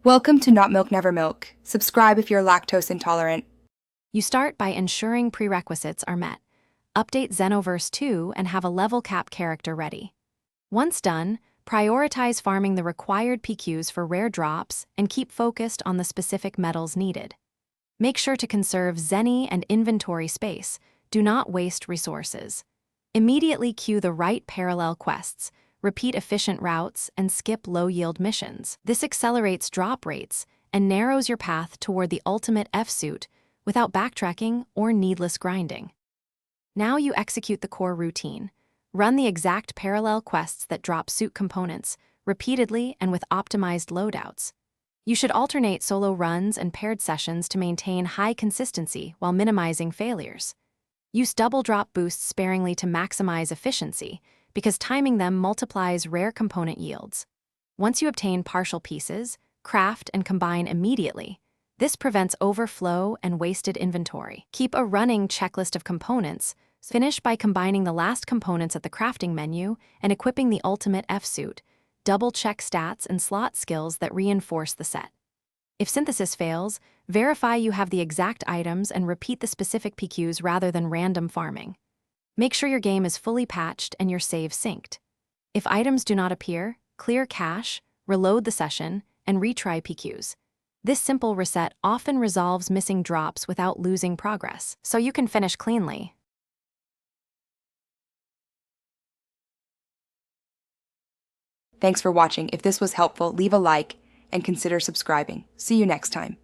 Welcome to Not Milk Never Milk. Subscribe if you're lactose intolerant. You start by ensuring prerequisites are met. Update Xenoverse 2 and have a level cap character ready. Once done, prioritize farming the required PQs for rare drops and keep focused on the specific metals needed. Make sure to conserve Zenny and inventory space. Do not waste resources. Immediately queue the right parallel quests, repeat efficient routes, and skip low-yield missions. This accelerates drop rates and narrows your path toward the ultimate F-suit without backtracking or needless grinding. Now you execute the core routine. Run the exact parallel quests that drop suit components, repeatedly and with optimized loadouts. You should alternate solo runs and paired sessions to maintain high consistency while minimizing failures. Use double drop boosts sparingly to maximize efficiency, because timing them multiplies rare component yields. Once you obtain partial pieces, craft and combine immediately. This prevents overflow and wasted inventory. Keep a running checklist of components. Finish by combining the last components at the crafting menu and equipping the ultimate F-suit. Double-check stats and slot skills that reinforce the set. If synthesis fails, verify you have the exact items and repeat the specific PQs rather than random farming. Make sure your game is fully patched and your save synced. If items do not appear, clear cache, reload the session, and retry PQs. This simple reset often resolves missing drops without losing progress, so you can finish cleanly. Thanks for watching. If this was helpful, leave a like and consider subscribing. See you next time.